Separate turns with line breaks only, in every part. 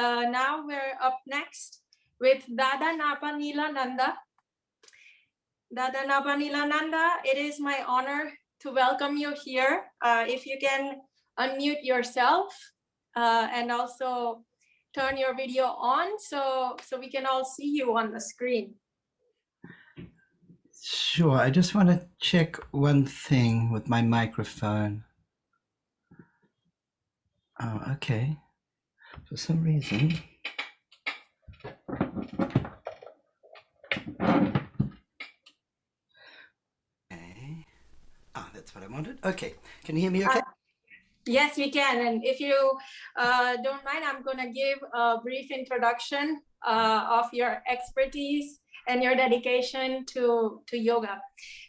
Now we're up next with Dada Nabhaniilananda. Dada Nabhaniilananda, it is my honor to welcome you here. If you can unmute yourself and also turn your video on so we can all see you on the screen.
Sure, I just want to check one thing with my microphone. Oh, okay. For some reason. Okay. Ah, that's what I wanted. Okay. Can you hear me okay?
Yes, we can. And if you don't mind, I'm going to give a brief introduction of your expertise and your dedication to yoga.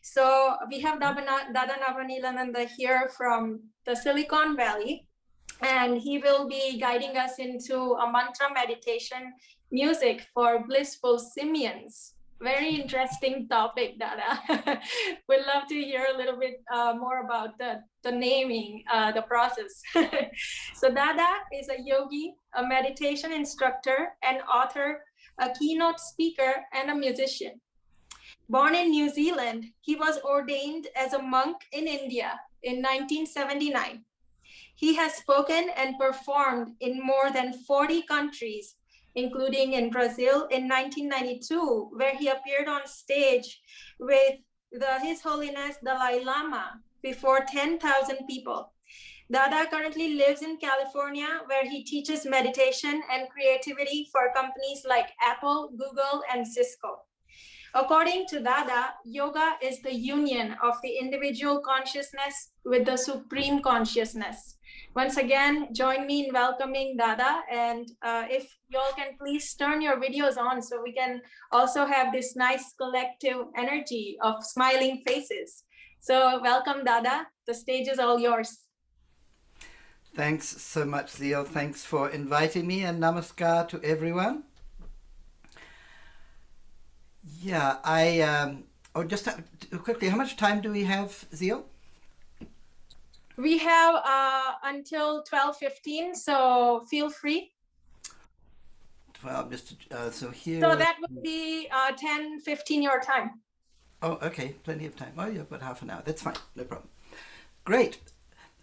So we have Dada Nabhaniilananda here from the Silicon Valley, and he will be guiding us into a mantra meditation music for blissful simians. Very interesting topic, Dada. We'd love to hear a little bit more about the naming, the process. So Dada is a yogi, a meditation instructor, an author, a keynote speaker, and a musician. Born in New Zealand, he was ordained as a monk in India in 1979. He has spoken and performed in more than 40 countries, including in Brazil in 1992, where he appeared on stage with His Holiness Dalai Lama before 10,000 people. Dada currently lives in California, where he teaches meditation and creativity for companies like Apple, Google, and Cisco. According to Dada, yoga is the union of the individual consciousness with the supreme consciousness. Once again, join me in welcoming Dada, and if y'all can please turn your videos on so we can also have this nice collective energy of smiling faces. So welcome, Dada. The stage is all yours.
Thanks so much, Zeel. Thanks for inviting me, and namaskar to everyone. Yeah, just quickly, how much time do we have, Zeel?
We have until 12:15, so feel free.
12, so here.
So that would be 10:15 your time.
Oh, okay, plenty of time. Oh, yeah, about half an hour. That's fine, no problem. Great.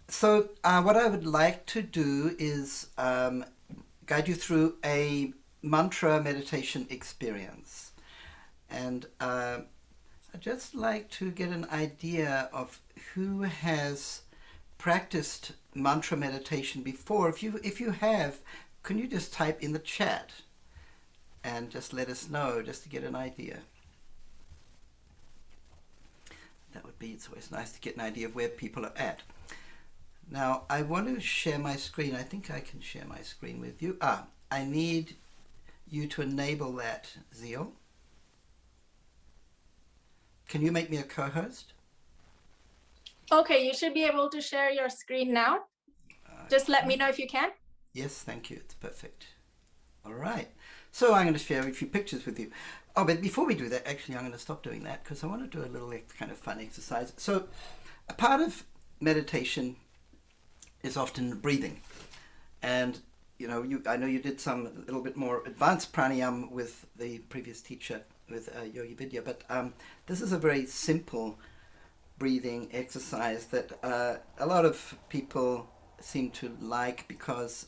So what I would like to do is guide you through a mantra meditation experience. And I'd just like to get an idea of who has practiced mantra meditation before. If you have, can you just type in the chat and just let us know, just to get an idea. That would be, it's always nice to get an idea of where people are at. Now I want to share my screen. I think I can share my screen with you. I need you to enable that, Zeel. Can you make me a co-host?
Okay, you should be able to share your screen now. Just let me know if you can.
Yes, thank you. It's perfect. All right. So I'm going to share a few pictures with you. Oh, but before we do that, actually, I'm going to stop doing that because I want to do a little kind of fun exercise. So a part of meditation is often breathing. And, you know, I know you did some a little bit more advanced pranayama with the previous teacher, with Yogi Vidya, but this is a very simple breathing exercise that a lot of people seem to like because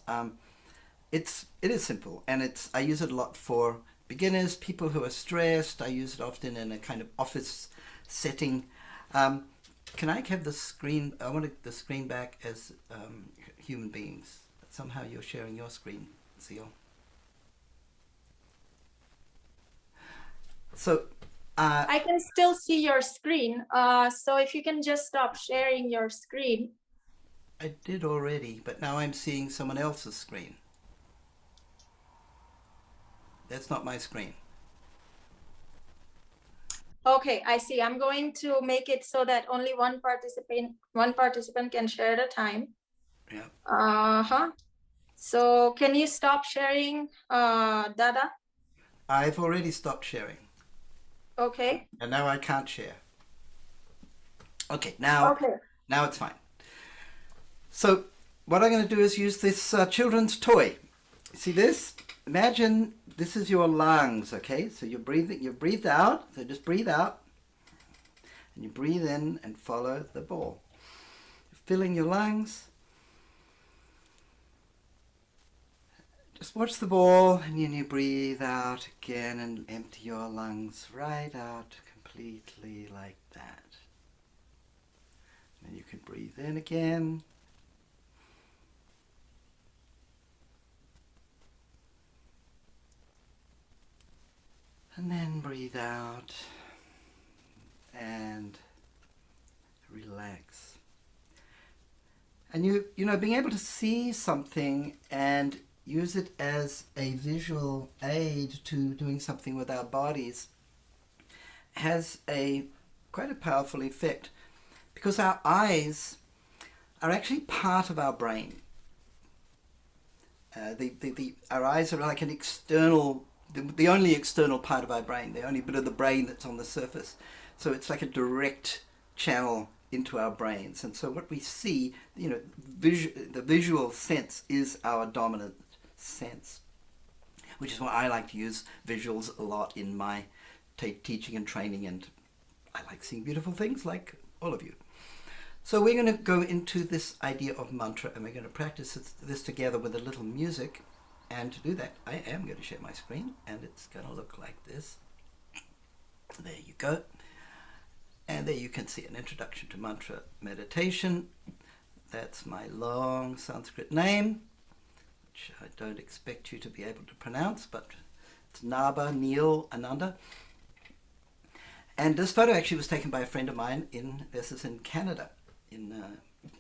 it is simple, and I use it a lot for beginners, people who are stressed. I use it often in a kind of office setting. Can I have the screen? I want the screen back as human beings. Somehow you're sharing your screen, Zeel. So
I can still see your screen. So if you can just stop sharing your screen.
I did already, but now I'm seeing someone else's screen. That's not my screen.
Okay, I see. I'm going to make it so that only one participant can share at a time.
Yeah.
So can you stop sharing, Dada?
I've already stopped sharing.
Okay.
And now I can't share. Okay, now it's fine. So what I'm going to do is use this children's toy. See this? Imagine this is your lungs, okay? So you're breathing, you've breathed out, so just breathe out, and you breathe in and follow the ball. Filling your lungs. Just watch the ball, and then you breathe out again and empty your lungs right out completely like that. And you can breathe in again. And then breathe out and relax. And you know, being able to see something and use it as a visual aid to doing something with our bodies has quite a powerful effect, because our eyes are actually part of our brain. Our eyes are like an external, the only external part of our brain, the only bit of the brain that's on the surface. So it's like a direct channel into our brains. And so what we see, you know, the visual sense is our dominant sense, which is why I like to use visuals a lot in my teaching and training, and I like seeing beautiful things like all of you. So we're going to go into this idea of mantra, and we're going to practice this together with a little music. And to do that, I am going to share my screen, and it's going to look like this. There you go. And there you can see an introduction to mantra meditation. That's my long Sanskrit name, which I don't expect you to be able to pronounce, but it's Nabhaniilananda. And this photo actually was taken by a friend of mine this is in Canada, in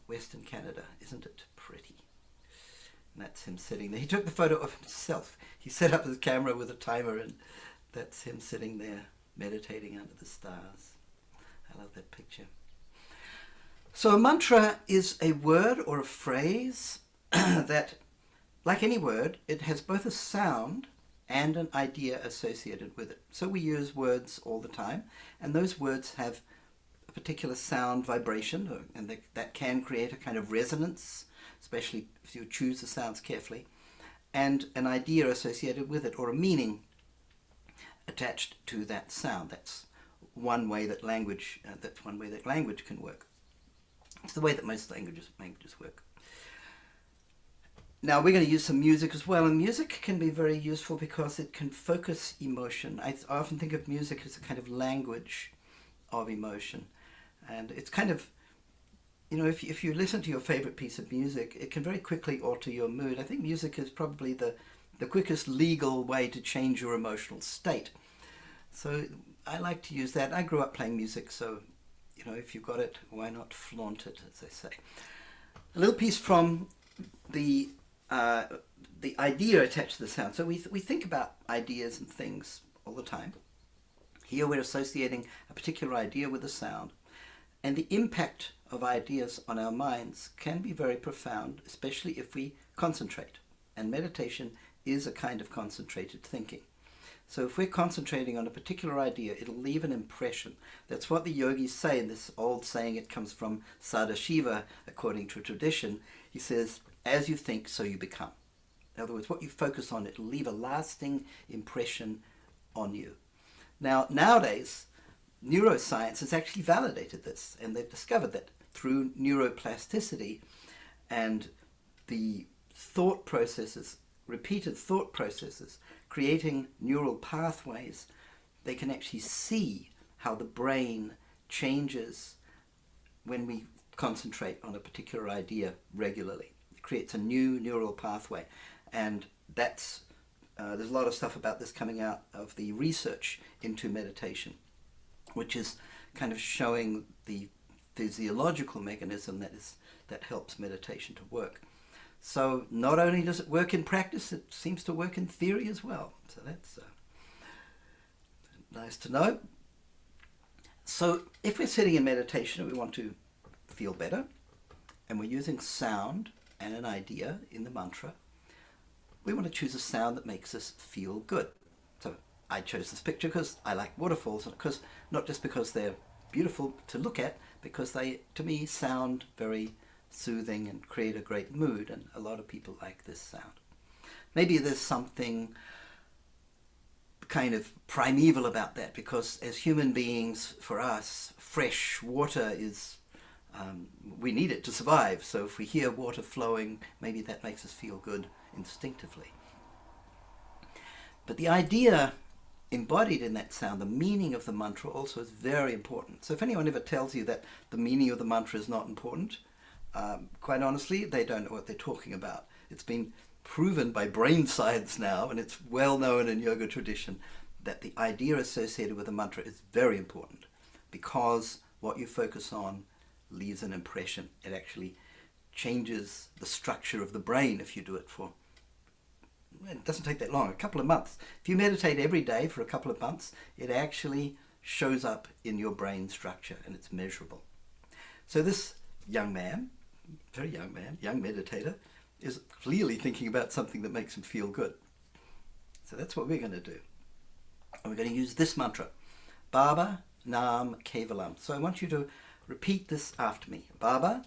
Western Canada. Isn't it pretty? And that's him sitting there. He took the photo of himself. He set up his camera with a timer, and that's him sitting there meditating under the stars. I love that picture. So a mantra is a word or a phrase that, like any word, it has both a sound and an idea associated with it. So we use words all the time, and those words have a particular sound vibration, and that can create a kind of resonance, especially if you choose the sounds carefully, and an idea associated with it, or a meaning attached to that sound. That's one way that language can work. It's the way that most languages work. Now we're going to use some music as well, and music can be very useful because it can focus emotion. I often think of music as a kind of language of emotion, and it's kind of, you know, if you listen to your favorite piece of music, it can very quickly alter your mood. I think music is probably the quickest legal way to change your emotional state. So I like to use that. I grew up playing music, so, you know, if you've got it, why not flaunt it, as they say. A little piece from the idea attached to the sound. So we think about ideas and things all the time. Here we're associating a particular idea with a sound, and the impact of ideas on our minds can be very profound, especially if we concentrate. And meditation is a kind of concentrated thinking. So if we're concentrating on a particular idea, it'll leave an impression. That's what the yogis say in this old saying. It comes from Sadashiva, according to tradition. He says, as you think, so you become. In other words, what you focus on, it'll leave a lasting impression on you. Now, nowadays, neuroscience has actually validated this, and they've discovered that through neuroplasticity and the thought processes, repeated thought processes, creating neural pathways, they can actually see how the brain changes when we concentrate on a particular idea regularly. It creates a new neural pathway, and that's there's a lot of stuff about this coming out of the research into meditation, which is kind of showing the physiological mechanism that helps meditation to work. So not only does it work in practice, it seems to work in theory as well. So that's nice to know. So if we're sitting in meditation and we want to feel better, and we're using sound and an idea in the mantra, we want to choose a sound that makes us feel good. So I chose this picture because I like waterfalls, and not just because they're beautiful to look at, because they, to me, sound very soothing and create a great mood, and a lot of people like this sound. Maybe there's something kind of primeval about that, because as human beings, for us, fresh water is, we need it to survive. So if we hear water flowing, maybe that makes us feel good instinctively. But the idea embodied in that sound, the meaning of the mantra, also is very important. So if anyone ever tells you that the meaning of the mantra is not important, quite honestly, they don't know what they're talking about. It's been proven by brain science now, and it's well known in yoga tradition, that the idea associated with a mantra is very important, because what you focus on leaves an impression. It actually changes the structure of the brain if you do it for, it doesn't take that long, a couple of months. If you meditate every day for a couple of months, it actually shows up in your brain structure, and it's measurable. So this young man, very young man, young meditator, is clearly thinking about something that makes him feel good. So that's what we're going to do. And we're going to use this mantra, Baba Nam Kevalam. So I want you to repeat this after me. Baba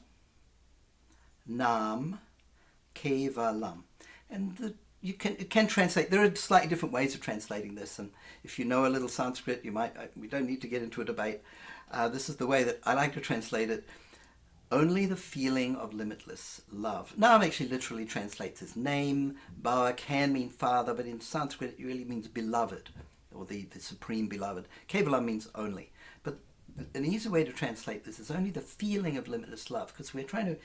Nam Kevalam. And it can translate. There are slightly different ways of translating this, and if you know a little Sanskrit, you might. We don't need to get into a debate. This is the way that I like to translate it. Only the feeling of limitless love. Nam actually literally translates as name. Baba can mean father, but in Sanskrit it really means beloved, or the supreme beloved. Kevalam means only. But an easy way to translate this is only the feeling of limitless love, because we're trying to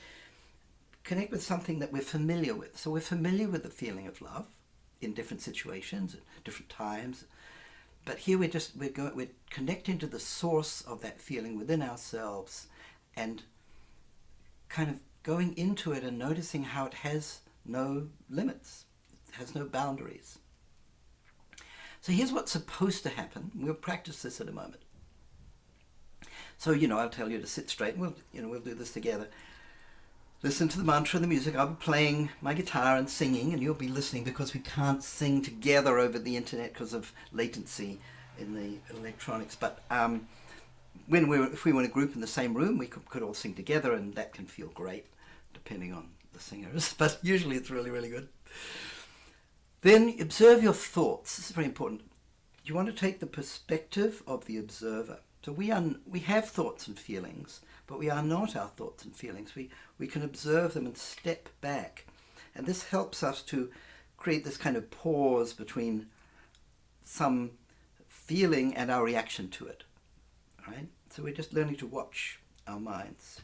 connect with something that we're familiar with. So we're familiar with the feeling of love in different situations, at different times. But here we're connecting to the source of that feeling within ourselves, and kind of going into it and noticing how it has no limits, it has no boundaries. So here's what's supposed to happen. We'll practice this in a moment. So, I'll tell you to sit straight, and we'll do this together. Listen to the mantra and the music. I'll be playing my guitar and singing, and you'll be listening, because we can't sing together over the internet because of latency in the electronics. But if we were in a group in the same room, we could all sing together, and that can feel great, depending on the singers. But usually it's really, really good. Then observe your thoughts. This is very important. You want to take the perspective of the observer. So we have thoughts and feelings, but we are not our thoughts and feelings. We can observe them and step back. And this helps us to create this kind of pause between some feeling and our reaction to it. Right? So we're just learning to watch our minds.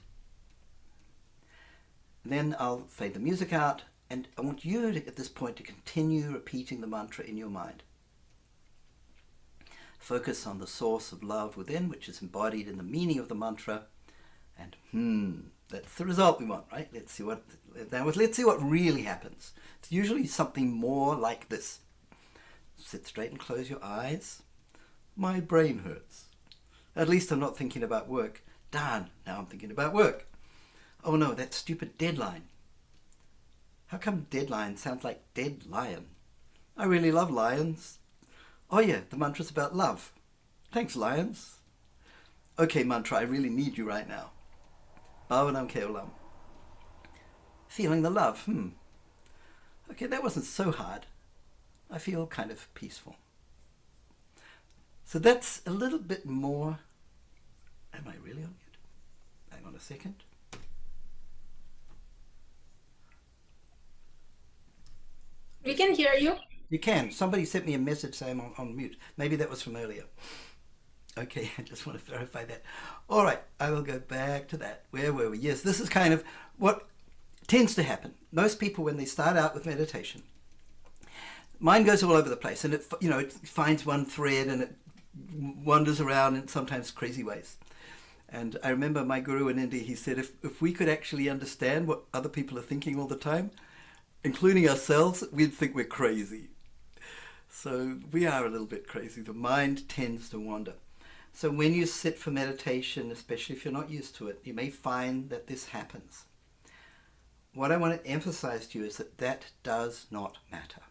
Then I'll fade the music out, and I want you to, at this point, to continue repeating the mantra in your mind. Focus on the source of love within, which is embodied in the meaning of the mantra, and that's the result we want, right? Let's see what really happens. It's usually something more like this. Sit straight and close your eyes. My brain hurts. At least I'm not thinking about work. Darn, now I'm thinking about work. Oh no, that stupid deadline. How come deadline sounds like dead lion? I really love lions. Oh yeah, the mantra's about love. Thanks, lions. Okay, mantra, I really need you right now. Bhavanam Kevalam. Feeling the love. Okay, that wasn't so hard. I feel kind of peaceful. So that's a little bit more. Am I really on mute? Hang on a second.
We can hear you.
You can. Somebody sent me a message saying I'm on mute. Maybe that was from earlier. Okay, I just want to verify that. All right, I will go back to that. Where were we? Yes, this is kind of what tends to happen. Most people, when they start out with meditation, mind goes all over the place, and it finds one thread and it wanders around in sometimes crazy ways. And I remember my guru in India, he said, if we could actually understand what other people are thinking all the time, including ourselves, we'd think we're crazy. So we are a little bit crazy. The mind tends to wander. So when you sit for meditation, especially if you're not used to it, you may find that this happens. What I want to emphasize to you is that does not matter.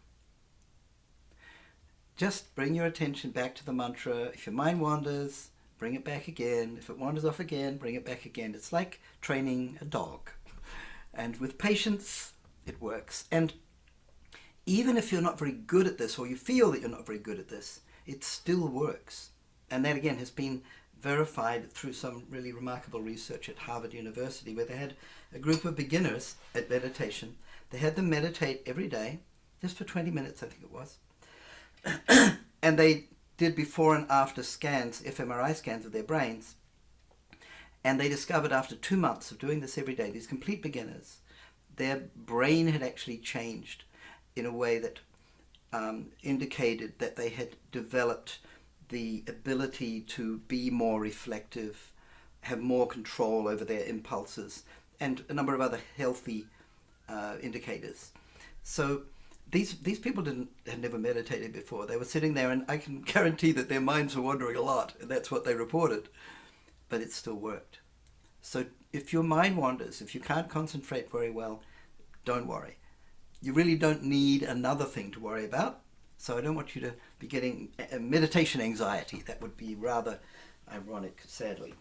Just bring your attention back to the mantra. If your mind wanders, bring it back again. If it wanders off again, bring it back again. It's like training a dog. And with patience, it works. And even if you're not very good at this, or you feel that you're not very good at this, it still works. And that again has been verified through some really remarkable research at Harvard University, where they had a group of beginners at meditation. They had them meditate every day, just for 20 minutes, I think it was. And they did before and after scans, fMRI scans of their brains. And they discovered after 2 months of doing this every day, these complete beginners, their brain had actually changed in a way that indicated that they had developed the ability to be more reflective, have more control over their impulses, and a number of other healthy indicators. So these people had never meditated before. They were sitting there, and I can guarantee that their minds were wandering a lot, and that's what they reported. But it still worked. So if your mind wanders, if you can't concentrate very well, don't worry. You really don't need another thing to worry about. So I don't want you to be getting meditation anxiety. That would be rather ironic, sadly.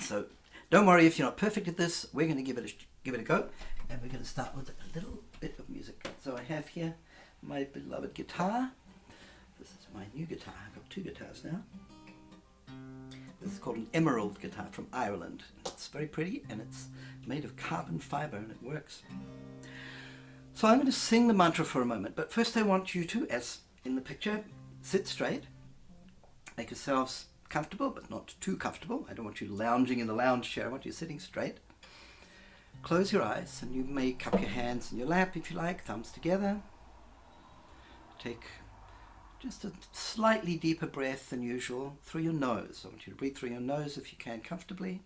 So don't worry if you're not perfect at this. We're going to give it a go. And we're going to start with a little bit of music. So I have here my beloved guitar. This is my new guitar. I've got 2 guitars now. This is called an emerald guitar from Ireland. It's very pretty, and it's made of carbon fiber, and it works. So I'm going to sing the mantra for a moment, but first I want you to, as in the picture, sit straight. Make yourselves comfortable, but not too comfortable. I don't want you lounging in the lounge chair. I want you sitting straight. Close your eyes, and you may cup your hands in your lap if you like, thumbs together. Take just a slightly deeper breath than usual through your nose. I want you to breathe through your nose if you can comfortably.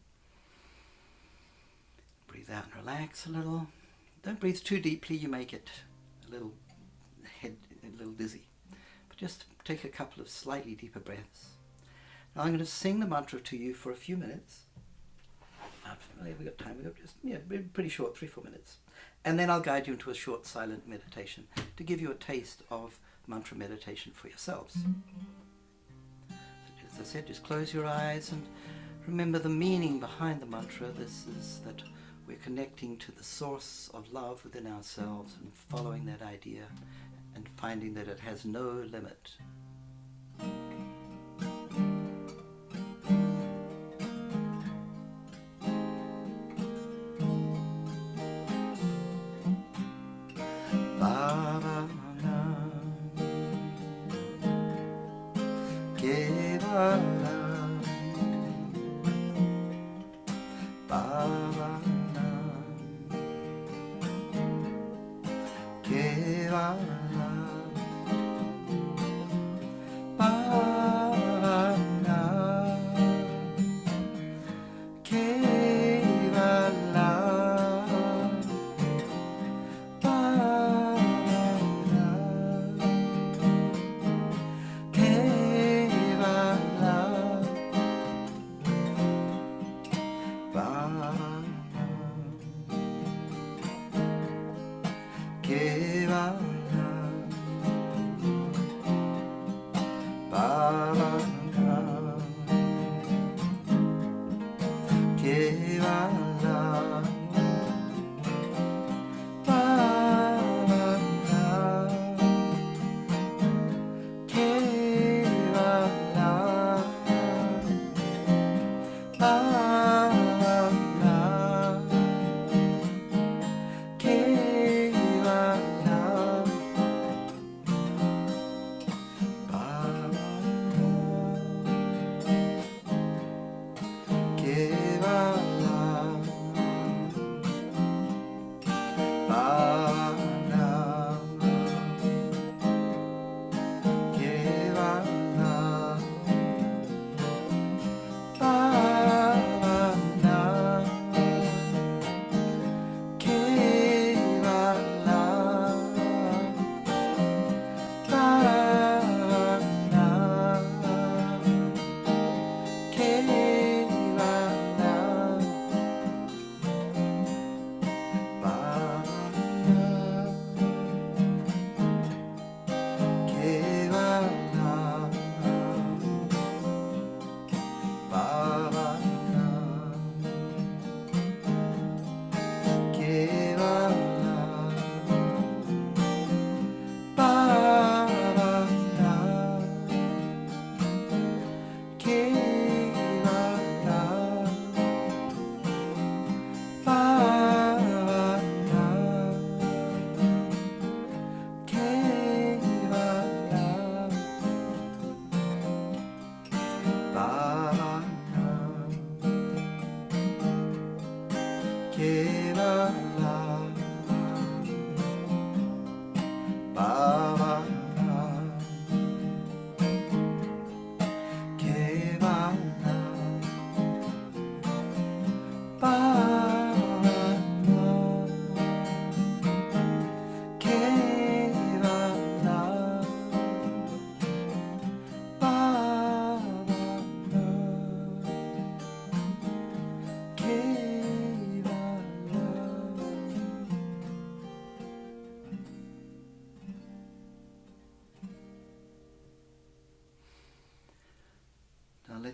Breathe out and relax a little. Don't breathe too deeply, you may get a little dizzy. But just take a couple of slightly deeper breaths. Now I'm going to sing the mantra to you for a few minutes. We've got time, pretty short, 3-4 minutes. And then I'll guide you into a short silent meditation to give you a taste of mantra meditation for yourselves. So as I said, just close your eyes and remember the meaning behind the mantra. This is that we're connecting to the source of love within ourselves and following that idea and finding that it has no limit.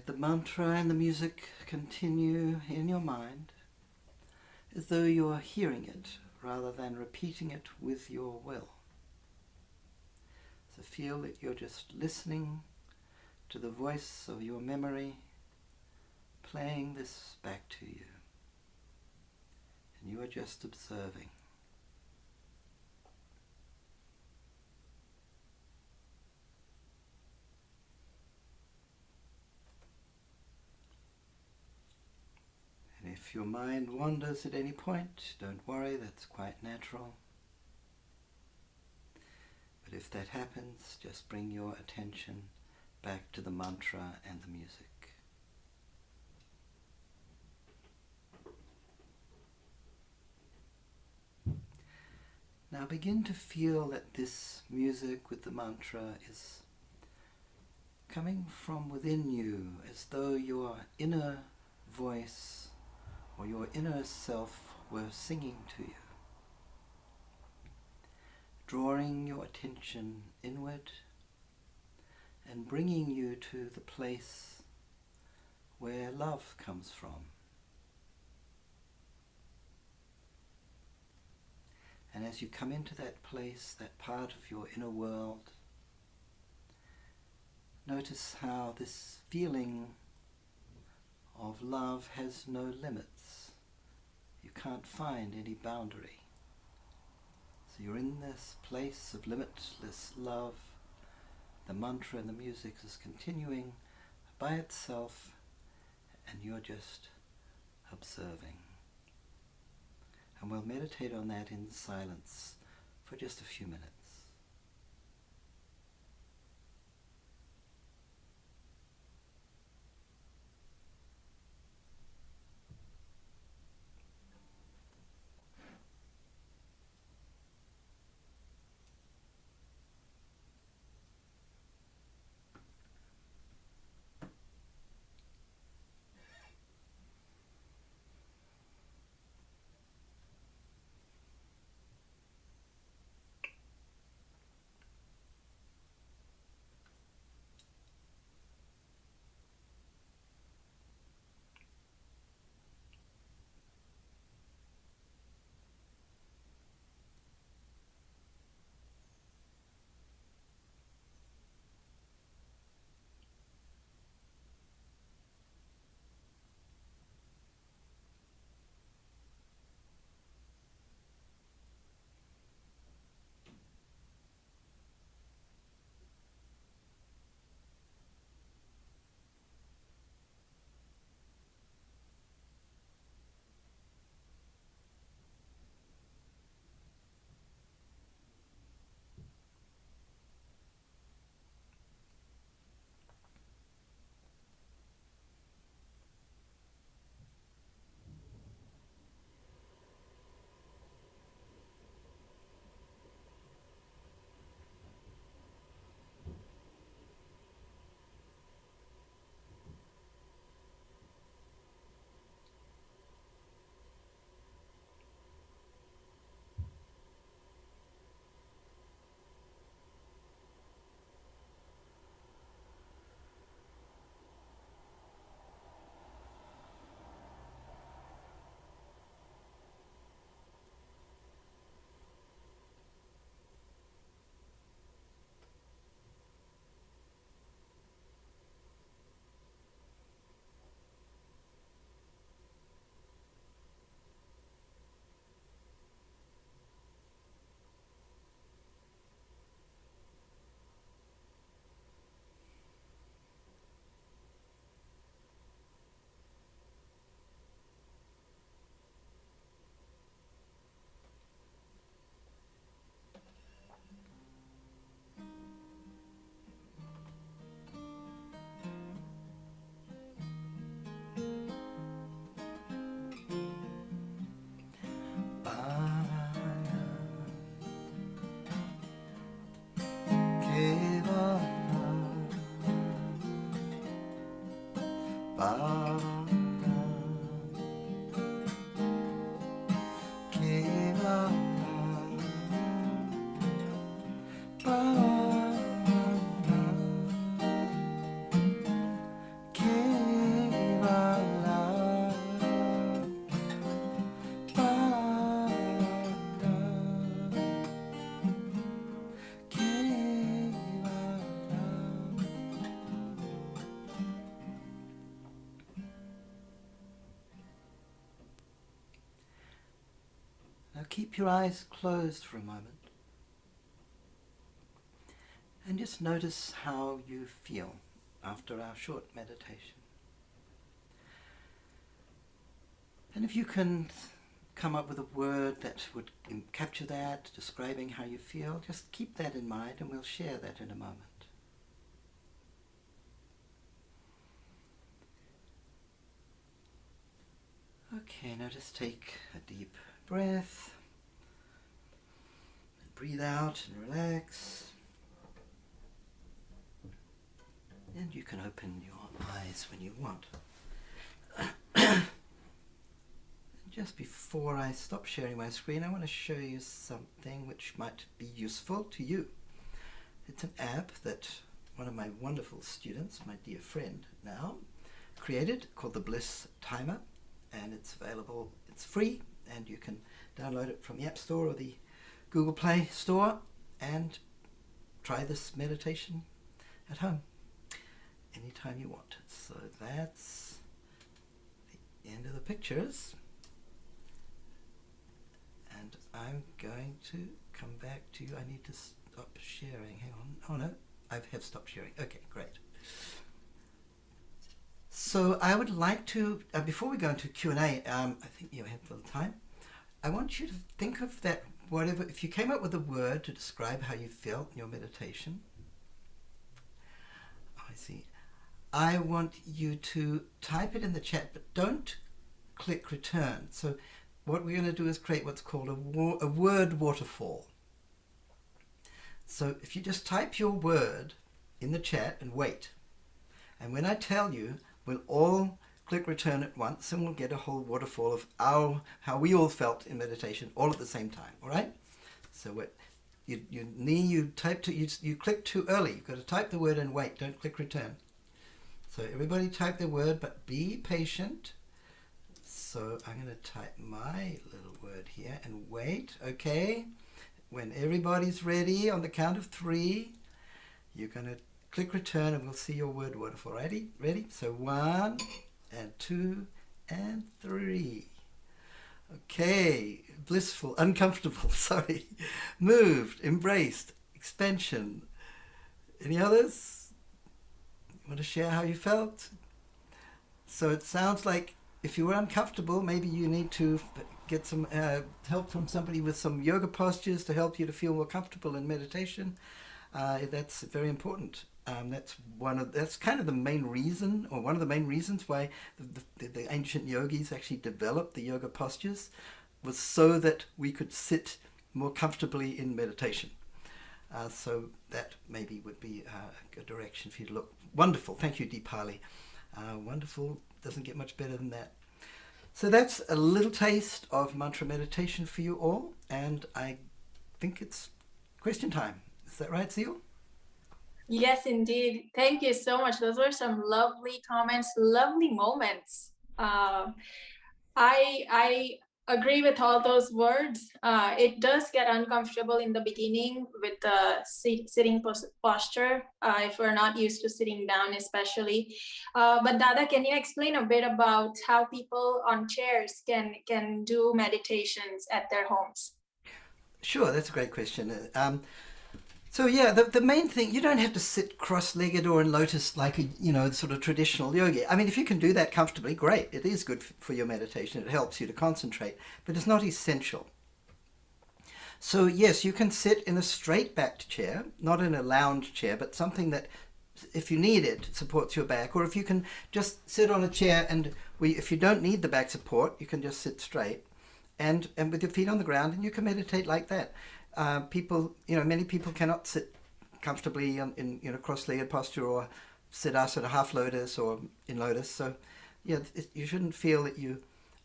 Let the mantra and the music continue in your mind as though you are hearing it rather than repeating it with your will. So feel that you're just listening to the voice of your memory playing this back to you, and you are just observing. And if your mind wanders at any point, don't worry, that's quite natural. But if that happens, just bring your attention back to the mantra and the music. Now begin to feel that this music with the mantra is coming from within you, as though your inner voice or your inner self were singing to you, drawing your attention inward and bringing you to the place where love comes from. And as you come into that place, that part of your inner world, notice how this feeling of love has no limits. You can't find any boundary. So you're in this place of limitless love. The mantra and the music is continuing by itself, and you're just observing. And we'll meditate on that in silence for just a few minutes. keep your eyes closed for a moment. And just notice how you feel after our short meditation. And if you can come up with a word that would capture that, describing how you feel, just keep that in mind and we'll share that in a moment. Okay, now just take a deep breath. Breathe out and relax. And you can open your eyes when you want. Just before I stop sharing my screen, I want to show you something which might be useful to you. It's an app that one of my wonderful students, my dear friend now, created called the Bliss Timer, and it's available, it's free, and you can download it from the App Store or the Google Play Store and try this meditation at home anytime you want. So that's the end of the pictures. And I'm going to come back to you. I need to stop sharing. Hang on. Oh no, I have stopped sharing. Okay, great. So I would like to, before we go into Q&A, I think you have a little time. I want you to think of that, whatever, if you came up with a word to describe how you felt in your meditation. Oh, I see. I want you to type it in the chat, but don't click return. So what we're going to do is create what's called a word waterfall. So if you just type your word in the chat and wait, and when I tell you, we'll all click return at once and we'll get a whole waterfall of how we all felt in meditation all at the same time. All right? So what you click too early. You've got to type the word and wait. Don't click return. So everybody type their word, but be patient. So I'm going to type my little word here and wait. Okay. When everybody's ready on the count of 3, you're going to click return and we'll see your word waterfall. Ready? Ready? So 1 and 2 and 3. Okay. Blissful, uncomfortable, sorry. Moved, embraced, expansion. Any others? You want to share how you felt? So it sounds like if you were uncomfortable, maybe you need to get some help from somebody with some yoga postures to help you to feel more comfortable in meditation. That's very important. That's kind of the main reason, or one of the main reasons why the ancient yogis actually developed the yoga postures, was so that we could sit more comfortably in meditation. So that maybe would be a good direction for you to look. Wonderful. Thank you, Deepali. Wonderful. Doesn't get much better than that. So that's a little taste of mantra meditation for you all. And I think it's question time. Is that right, Seal?
Yes, indeed. Thank you so much. Those were some lovely comments, lovely moments. I agree with all those words. It does get uncomfortable in the beginning with the sitting posture, if we're not used to sitting down especially. But Dada, can you explain a bit about how people on chairs can do meditations at their homes?
Sure, that's a great question. So yeah, the main thing, you don't have to sit cross-legged or in lotus like a, sort of traditional yogi. I mean, if you can do that comfortably, great. It is good for your meditation. It helps you to concentrate, but it's not essential. So yes, you can sit in a straight-backed chair, not in a lounge chair, but something that, if you need it, supports your back. Or if you can just sit on a chair and if you don't need the back support, you can just sit straight and with your feet on the ground, and you can meditate like that. Many people cannot sit comfortably in cross-legged posture or sit asana, half lotus or in lotus. So, yeah, you shouldn't feel that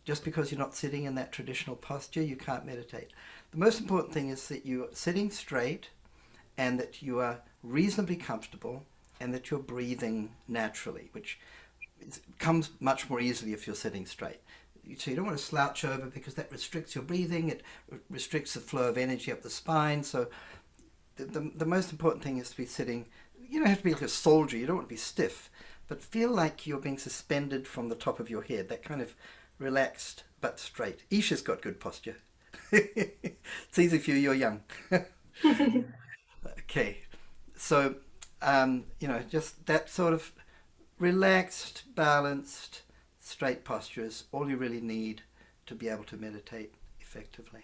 just because you're not sitting in that traditional posture, you can't meditate. The most important thing is that you're sitting straight and that you are reasonably comfortable and that you're breathing naturally, which comes much more easily if you're sitting straight. So you don't want to slouch over because that restricts your breathing. It restricts the flow of energy up the spine. So the most important thing is to be sitting. You don't have to be like a soldier. You don't want to be stiff, but feel like you're being suspended from the top of your head. That kind of relaxed but straight. Isha's got good posture. It's easy for you, you're young. Okay, so just that sort of relaxed, balanced, straight posture is all you really need to be able to meditate effectively.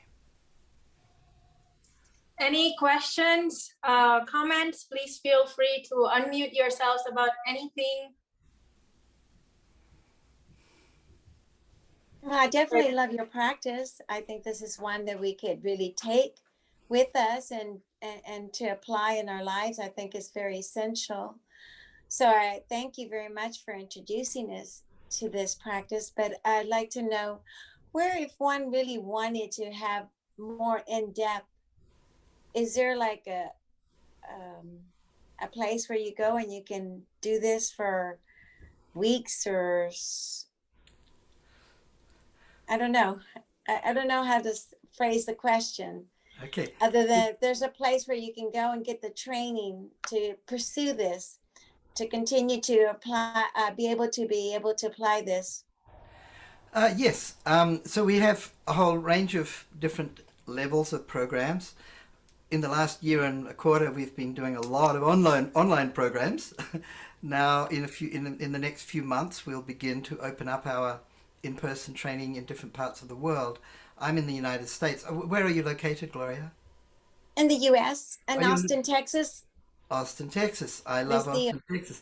Any questions, comments? Please feel free to unmute yourselves about anything.
Well, I definitely love your practice. I think this is one that we could really take with us and to apply in our lives. I think is very essential. So I thank you very much for introducing us to this practice. But I'd like to know where, if one really wanted to have more in depth, is there like a place where you go and you can do this for weeks or I don't know. I don't know how to phrase the question.
Okay.
Other than there's a place where you can go and get the training to pursue this, to continue to apply, be able to apply this.
Yes. So we have a whole range of different levels of programs. In the last year and a quarter, we've been doing a lot of online programs. Now, in the next few months, we'll begin to open up our in-person training in different parts of the world. I'm in the United States. Where are you located, Gloria?
In the U.S. and
Are you
Austin, Texas.
Austin, Texas. I love
Miss
Austin, Texas.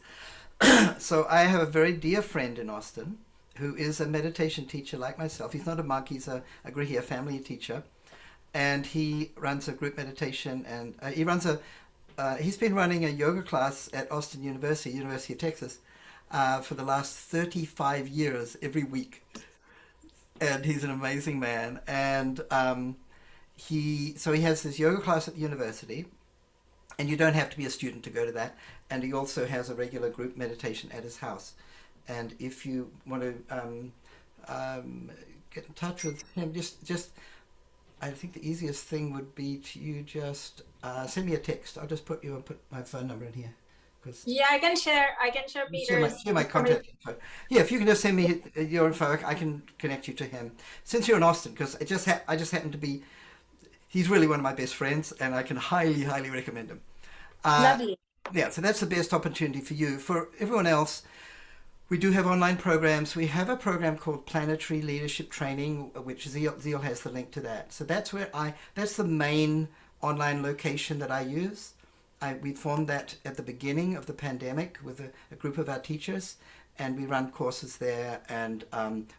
So I have a very dear friend in Austin who is a meditation teacher like myself. He's not a monk, he's a Griha family teacher. And he runs a group meditation, and he's been running a yoga class at Austin University of Texas, for the last 35 years every week. And he's an amazing man. And he has this yoga class at the university, and you don't have to be a student to go to that. And he also has a regular group meditation at his house. And if you want to get in touch with him, just I think the easiest thing would be to you just send me a text. I'll just put my phone number in here.
Yeah, I can share Peter's.
Share my contact info. Yeah, if you can just send me your info, I can connect you to him. Since you're in Austin, because I just happen to be, he's really one of my best friends, and I can highly, highly recommend him.
Lovely.
Yeah, so that's the best opportunity for you. For everyone else, we do have online programs. We have a program called Planetary Leadership Training, which Zeal has the link to that. So that's the main online location that I use. We formed that at the beginning of the pandemic with a group of our teachers, and we run courses there, and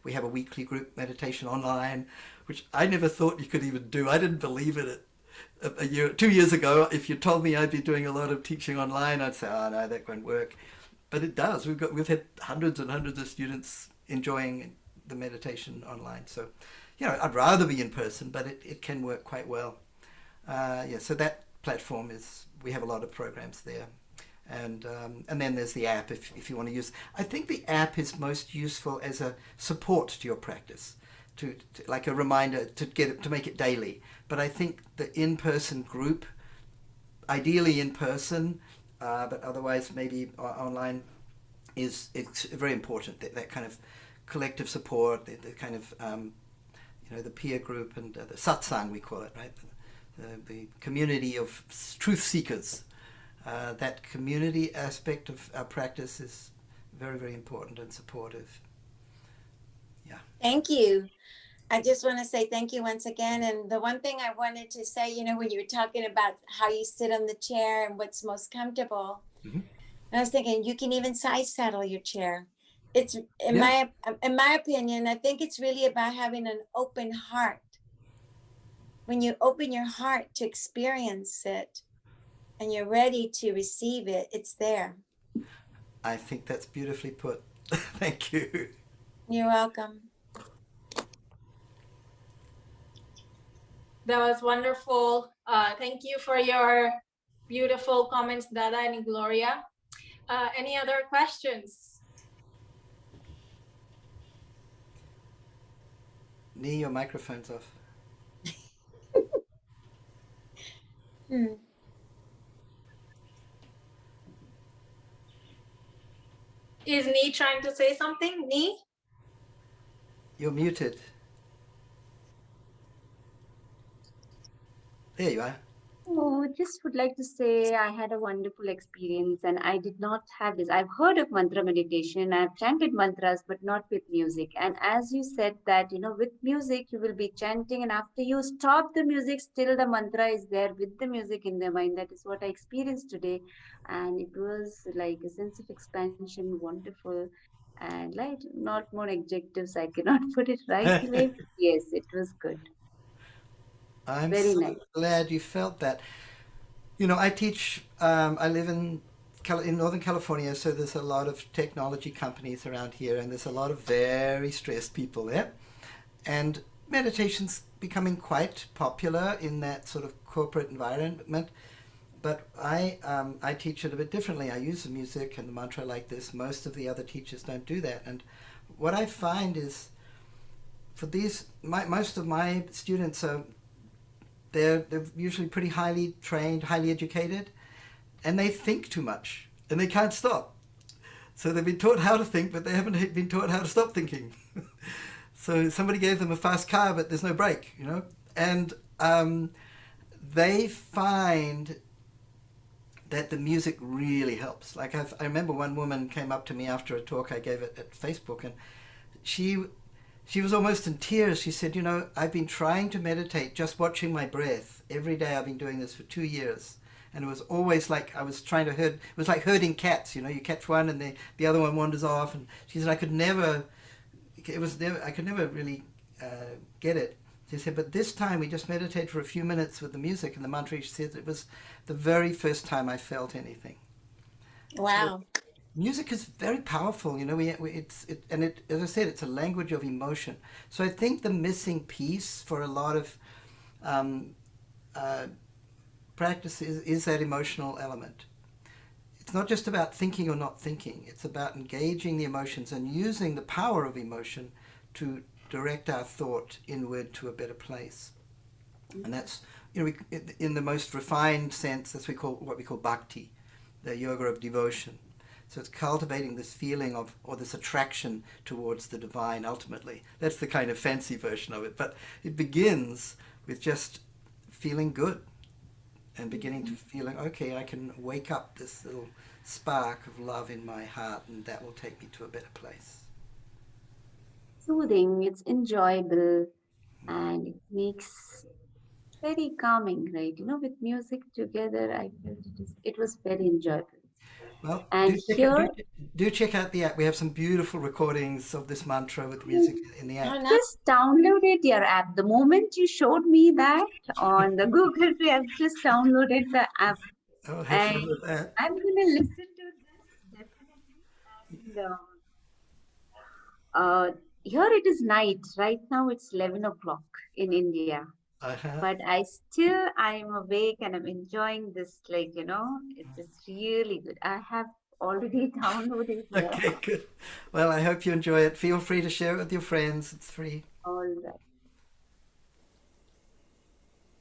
we have a weekly group meditation online, which I never thought you could even do. I didn't believe in it. 2 years ago, if you told me I'd be doing a lot of teaching online, I'd say, oh no, that won't work. But it does. We've had hundreds and hundreds of students enjoying the meditation online. So, I'd rather be in person, but it can work quite well. So that platform we have a lot of programs there. And then there's the app if you want to use. I think the app is most useful as a support to your practice, to like a reminder to make it daily. But I think the in-person group, ideally in person, but otherwise maybe online, it's very important. That kind of collective support, the kind of the peer group and the satsang, we call it, right? The community of truth seekers. That community aspect of our practice is very, very important and supportive. Yeah.
Thank you. I just want to say thank you once again. And the one thing I wanted to say, when you were talking about how you sit on the chair and what's most comfortable,
Mm-hmm.
I was thinking you can even side saddle your chair. It's in
Yeah.
my opinion, I think it's really about having an open heart. When you open your heart to experience it and you're ready to receive it, it's there.
I think that's beautifully put. Thank you.
You're welcome.
That was wonderful. Thank you for your beautiful comments, Dada and Gloria. Any other questions?
Nee, your microphone's off.
Is Nee trying to say something? Nee?
You're muted. There you are.
Oh, just would like to say I had a wonderful experience and I did not have this. I've heard of mantra meditation, I've chanted mantras, but not with music. And as you said that, with music, you will be chanting, and after you stop the music, still the mantra is there with the music in the mind. That is what I experienced today. And it was like a sense of expansion, wonderful. And like not more adjectives, I cannot put it right away. Yes, it was good.
I'm
Very
so
nice.
glad you felt that. You know, I teach, I live in Northern California, so there's a lot of technology companies around here, and there's a lot of very stressed people there. And meditation's becoming quite popular in that sort of corporate environment. But I teach it a bit differently. I use the music and the mantra like this. Most of the other teachers don't do that. And what I find is, for most of my students are they're usually pretty highly trained, highly educated, and they think too much and they can't stop. So they've been taught how to think, but they haven't been taught how to stop thinking. So somebody gave them a fast car, but there's no brake, and they find that the music really helps. Like I remember one woman came up to me after a talk I gave at Facebook, and she she was almost in tears. She said, I've been trying to meditate, just watching my breath. Every day I've been doing this for 2 years. And it was always like I was trying to herd, it was like herding cats, you catch one and the other one wanders off. And she said, I could never really get it. She said, but this time we just meditated for a few minutes with the music and the mantra. She said it was the very first time I felt anything.
Wow.
So, music is very powerful, as I said, it's a language of emotion. So I think the missing piece for a lot of practice is that emotional element. It's not just about thinking or not thinking. It's about engaging the emotions and using the power of emotion to direct our thought inward to a better place. And that's, in the most refined sense, that's what we call bhakti, the yoga of devotion. So it's cultivating this feeling of, or this attraction towards the divine ultimately. That's the kind of fancy version of it. But it begins with just feeling good and beginning to feeling, okay, I can wake up this little spark of love in my heart, and that will take me to a better place.
Soothing, it's enjoyable, and it makes very calming, right? With music together, I felt it was very enjoyable.
Well,
And here,
do check out the app. We have some beautiful recordings of this mantra with music in the app.
Oh, no.
just downloaded your app. The moment you showed me that on the Google Play, I've just downloaded the app,
Oh, have
and
fun with that.
I'm gonna listen to this definitely. And uh, here it is night. Right now it's 11 o'clock in India.
Uh-huh.
But I'm awake and I'm enjoying this. It's really good. I have already downloaded here.
Okay, good. Well, I hope you enjoy it. Feel free to share it with your friends. It's free.
All right.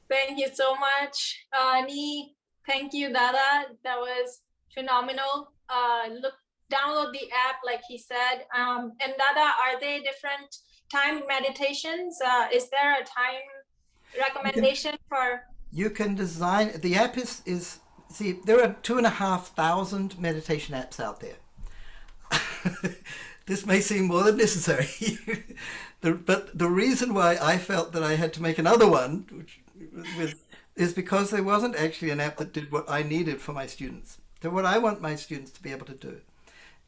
Thank you so much, Nee. Thank you, Dada. That was phenomenal. Download the app, like he said. And Dada, are they different time meditations? Is there a time recommendation for?
You can design the app is see, there are 2,500 meditation apps out there. This may seem more than necessary. But the reason why I felt that I had to make another one is because there wasn't actually an app that did what I needed for my students. So what I want my students to be able to do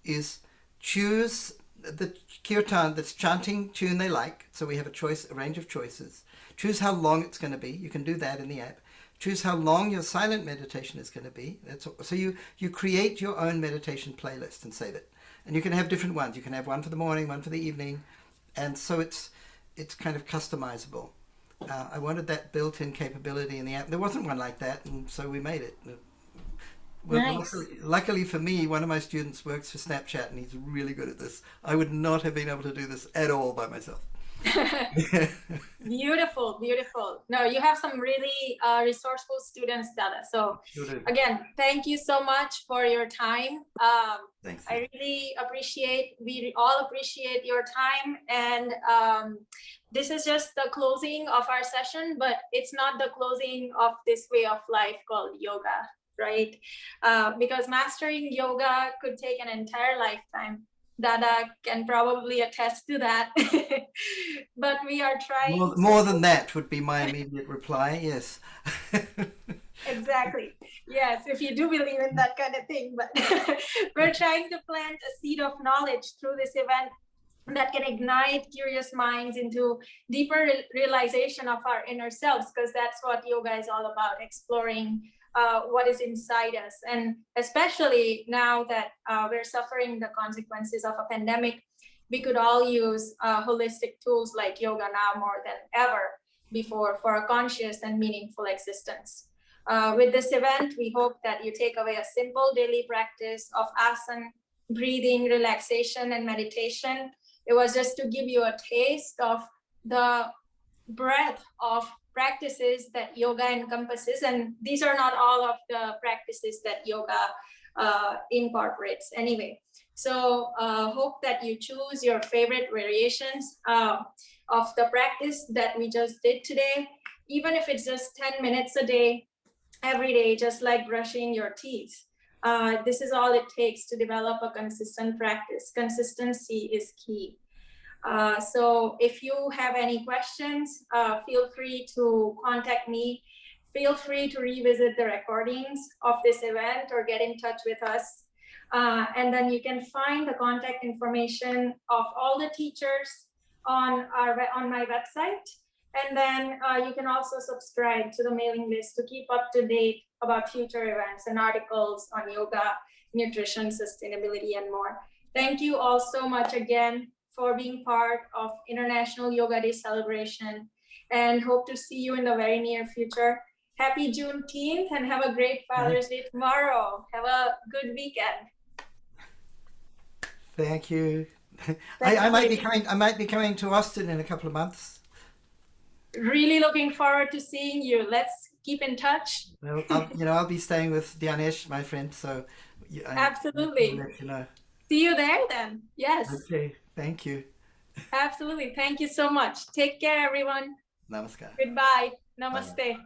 is choose the kirtan, that's chanting tune they like. So we have a range of choices. Choose how long it's going to be. You can do that in the app. Choose how long your silent meditation is going to be. So you create your own meditation playlist and save it. And you can have different ones. You can have one for the morning, one for the evening. And so it's kind of customizable. I wanted that built-in capability in the app. There wasn't one like that, and so we made it. Well,
Nice.
luckily for me, one of my students works for Snapchat, and he's really good at this. I would not have been able to do this at all by myself.
Beautiful, beautiful. No, you have some really resourceful students, Dada. So again, thank you so much for your time.
Thanks.
I really appreciate, we all appreciate your time. And this is just the closing of our session, but it's not the closing of this way of life called yoga, right? Because mastering yoga could take an entire lifetime. Dada can probably attest to that. But we are trying
more than that would be my immediate reply. Yes.
Exactly. Yes, if you do believe in that kind of thing. But we're trying to plant a seed of knowledge through this event that can ignite curious minds into deeper realization of our inner selves, because that's what yoga is all about, exploring what is inside us. And especially now that we're suffering the consequences of a pandemic, we could all use holistic tools like yoga now more than ever before for a conscious and meaningful existence. With this event, we hope that you take away a simple daily practice of asana, breathing, relaxation, and meditation. It was just to give you a taste of the breadth of practices that yoga encompasses. And these are not all of the practices that yoga incorporates anyway. So hope that you choose your favorite variations of the practice that we just did today, even if it's just 10 minutes a day, every day, just like brushing your teeth. This is all it takes to develop a consistent practice. Consistency is key. So if you have any questions, feel free to contact me. Feel free to revisit the recordings of this event or get in touch with us. And then you can find the contact information of all the teachers on my website. And then you can also subscribe to the mailing list to keep up to date about future events and articles on yoga, nutrition, sustainability, and more. Thank you all so much again for being part of International Yoga Day celebration, and hope to see you in the very near future. Happy Juneteenth, and have a great Father's Day tomorrow. Have a good weekend.
Thank you. I might be coming to Austin in a couple of months.
Really looking forward to seeing you. Let's keep in touch.
Well, I'll be staying with Dianesh, my friend. So
absolutely.
I'll let you know.
See you there then. Yes.
Okay. Thank you.
Absolutely. Thank you so much. Take care, everyone.
Namaskar.
Goodbye. Namaste.
Bye.